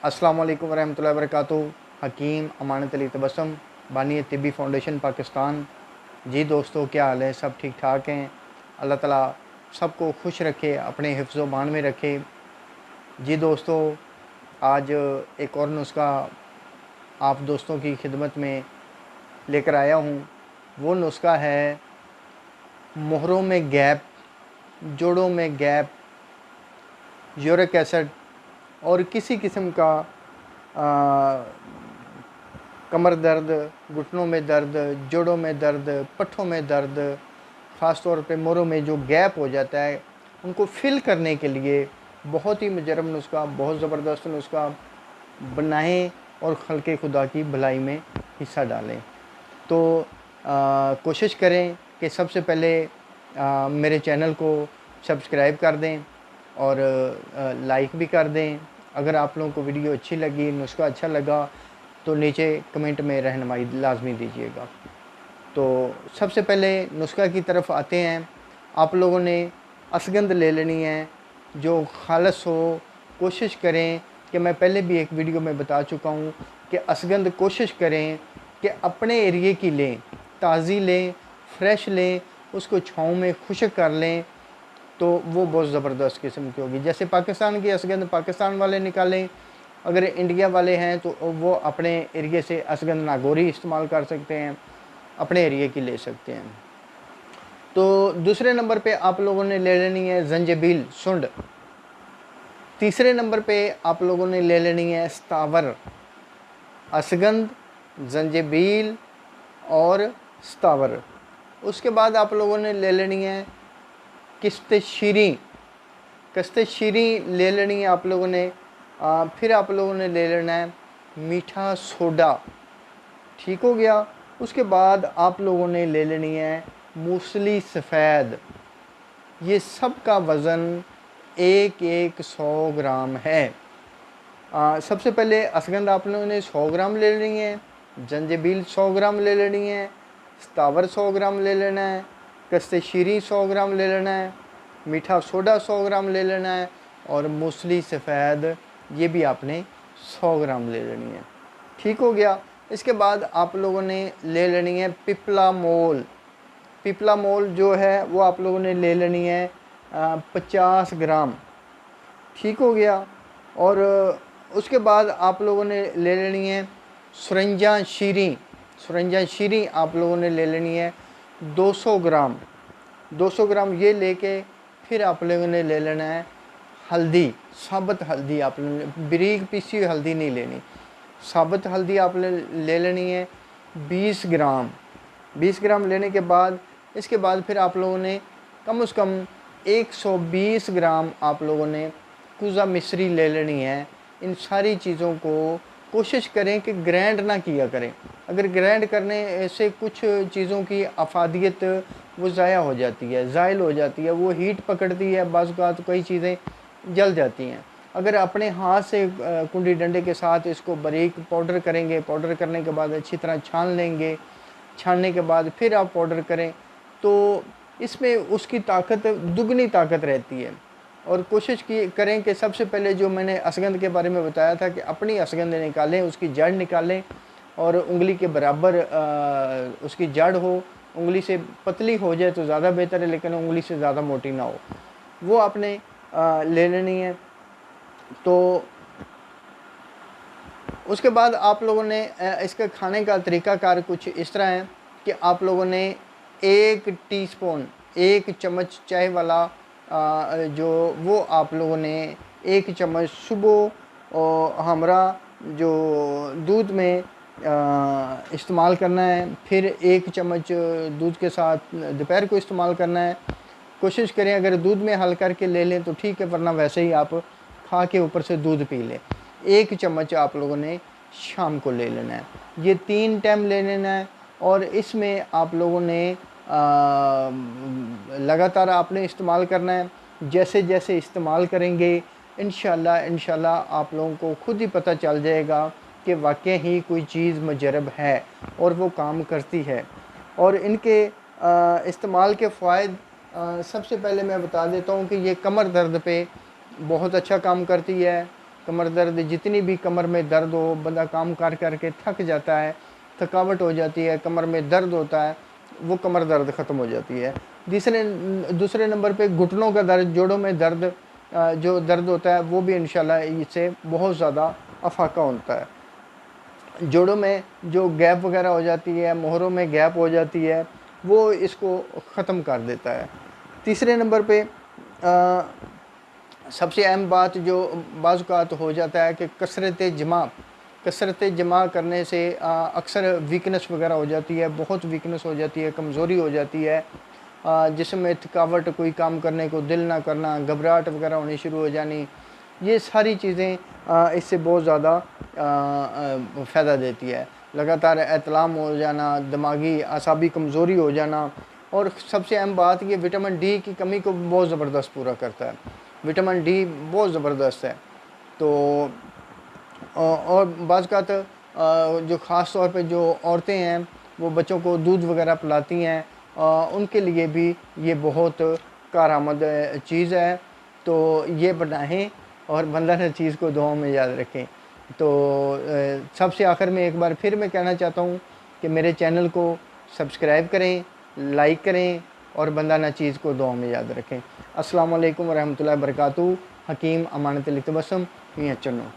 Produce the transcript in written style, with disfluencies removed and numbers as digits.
अस्सलाम वालेकुम रहमतुल्लाहि व बरकातुहू। हकीम अमानत अली तबस्सुम, बानी तिब्बी फाउंडेशन पाकिस्तान। जी दोस्तों, क्या हाल है? सब ठीक ठाक हैं? अल्लाह ताला सबको खुश रखे, अपने हिफ्ज़ मान में रखे। जी दोस्तों, आज एक और नुस्खा आप दोस्तों की खिदमत में लेकर आया हूँ। वो नुस्खा है मोहरों में गैप, जोड़ों में गैप, यूरिक एसिड और किसी किस्म का कमर दर्द, घुटनों में दर्द, जोड़ों में दर्द, पट्ठों में दर्द, ख़ास तौर पे मोरों में जो गैप हो जाता है, उनको फिल करने के लिए बहुत ही मुजरब नुस्खा, बहुत ज़बरदस्त नुस्खा बनाएं और खल्क़े खुदा की भलाई में हिस्सा डालें। तो कोशिश करें कि सबसे पहले मेरे चैनल को सब्सक्राइब कर दें और लाइक भी कर दें। अगर आप लोगों को वीडियो अच्छी लगी, नुस्खा अच्छा लगा, तो नीचे कमेंट में रहनुमाई लाजमी दीजिएगा। तो सबसे पहले नुस्खा की तरफ आते हैं। आप लोगों ने असगंद ले लेनी है जो खालस हो। कोशिश करें कि मैं पहले भी एक वीडियो में बता चुका हूँ कि असगंद कोशिश करें कि अपने एरिए की लें, ताज़ी लें, फ्रेश लें, उसको छाँव में खुश्क कर लें, तो वो बहुत ज़बरदस्त किस्म की होगी। जैसे पाकिस्तान की असगंद पाकिस्तान वाले निकालें, अगर इंडिया वाले हैं तो वो अपने एरिए से असगंद नागौरी इस्तेमाल कर सकते हैं, अपने एरिए की ले सकते हैं। तो दूसरे नंबर पे आप लोगों ने ले लेनी है जंजबील, सुंड। तीसरे नंबर पे आप लोगों ने ले लेनी है स्तावर। असगंद, जंजबील और स्तावर। उसके बाद आप लोगों ने ले लेनी है किश्त शीरी। किश्त शीरी ले लेनी है आप लोगों ने। फिर आप लोगों ने ले लेना है मीठा सोडा। ठीक हो गया। उसके बाद आप लोगों ने ले लेनी है मूसली सफ़ेद। ये सब का वज़न 100 ग्राम है। सबसे पहले असगंद आप लोगों ने 100 ग्राम ले लेनी है, जंजबील 100 ग्राम ले लेनी है, स्तावर 100 ग्राम ले लेना है, किश्त शीरी 100 ग्राम ले लेना है, मीठा सोडा 100 ग्राम ले लेना है और मूसली सफ़ेद ये भी आपने 100 ग्राम ले लेनी है। ठीक हो गया। इसके बाद आप लोगों ने ले लेनी है पिपला मोल। पिपला मोल जो है वो आप लोगों ने ले लेनी है 50 ग्राम। ठीक हो गया। और उसके बाद आप लोगों ने ले लेनी है सुरंजा शीरी। सुरंजा शीरी आप लोगों ने ले लेनी है 200 ग्राम। 200 ग्राम ये लेके फिर आप लोगों ने ले लेना है हल्दी, साबुत हल्दी। आप लोगों ने बारीक पीसी हुई हल्दी नहीं लेनी, साबुत हल्दी आप ले लेनी है 20 ग्राम। 20 ग्राम लेने के बाद इसके बाद फिर आप लोगों ने कम से कम 120 ग्राम आप लोगों ने कुज़ा मिश्री ले लेनी है। इन सारी चीज़ों को कोशिश करें कि ग्राइंड ना किया करें। अगर ग्राइंड करने से कुछ चीज़ों की अफादियत वो ज़ाया हो जाती है, ज़ाइल हो जाती है, वो हीट पकड़ती है, बाज़ औक़ात कई चीज़ें जल जाती हैं। अगर अपने हाथ से कुंडी डंडे के साथ इसको बारीक पाउडर करेंगे, पाउडर करने के बाद अच्छी तरह छान लेंगे, छानने के बाद फिर आप पाउडर करें तो इसमें उसकी ताकत, दुगनी ताकत रहती है। और कोशिश करें कि सबसे पहले जो मैंने असगंद के बारे में बताया था कि अपनी असगंद निकालें, उसकी जड़ निकालें और उंगली के बराबर उसकी जड़ हो। उंगली से पतली हो जाए तो ज़्यादा बेहतर है, लेकिन उंगली से ज़्यादा मोटी ना हो, वो आपने ले लेनी है। तो उसके बाद आप लोगों ने इसका खाने का तरीक़ाकार कुछ इस तरह है कि आप लोगों ने 1 टीस्पून, 1 चम्मच चाय वाला जो वो आप लोगों ने 1 चम्मच सुबह और हमरा जो दूध में इस्तेमाल करना है, फिर 1 चम्मच दूध के साथ दोपहर को इस्तेमाल करना है। कोशिश करें अगर दूध में हल करके ले लें तो ठीक है, वरना वैसे ही आप खा के ऊपर से दूध पी लें। 1 चम्मच आप लोगों ने शाम को ले लेना है। ये 3 टाइम ले लेना है और इसमें आप लोगों ने लगातार आपने इस्तेमाल करना है। जैसे जैसे इस्तेमाल करेंगे इंशाल्लाह आप लोगों को खुद ही पता चल जाएगा कि वाकई ही कोई चीज़ मुजरब है और वो काम करती है। और इनके इस्तेमाल के फ़ायदे सबसे पहले मैं बता देता हूँ कि ये कमर दर्द पे बहुत अच्छा काम करती है। कमर दर्द, जितनी भी कमर में दर्द हो, बंदा काम कर करके थक जाता है, थकावट हो जाती है, कमर में दर्द होता है, वो कमर दर्द ख़त्म हो जाती है। दूसरे नंबर पे घुटनों का दर्द, जोड़ों में दर्द, जो दर्द होता है वो भी इंशाल्लाह इससे बहुत ज़्यादा अफाका होता है। जोड़ों में जो गैप वगैरह हो जाती है, मोहरों में गैप हो जाती है, वो इसको ख़त्म कर देता है। तीसरे नंबर पे सबसे अहम बात जो बाज़ औक़ात हो जाता है कि कसरत जमा करने से अक्सर वीकनेस वगैरह हो जाती है, बहुत वीकनेस हो जाती है, कमज़ोरी हो जाती है, जिसमें थकावट, कोई काम करने को दिल ना करना, घबराहट वगैरह होनी शुरू हो जानी, ये सारी चीज़ें इससे बहुत ज़्यादा फ़ायदा देती है। लगातार एहतलाम हो जाना, दिमागी आसाबी कमज़ोरी हो जाना, और सबसे अहम बात ये विटामिन डी की कमी को बहुत ज़बरदस्त पूरा करता है। विटामिन डी बहुत ज़बरदस्त है। तो और बाज़ औक़ात जो ख़ास तौर पे जो औरतें हैं वो बच्चों को दूध वगैरह पिलाती हैं, उनके लिए भी ये बहुत कारआमद चीज़ है। तो ये बनाएं और बंदा हर चीज़ को दुआओं में याद रखें। तो सबसे आखिर में एक बार फिर मैं कहना चाहता हूँ कि मेरे चैनल को सब्सक्राइब करें, लाइक करें और बंदा ना चीज़ को दुआओं में याद रखें। अस्सलाम वालेकुम व रहमतुल्लाहि व बरकातहू। हकीम अमानत लितबसम, मियां चन्नो।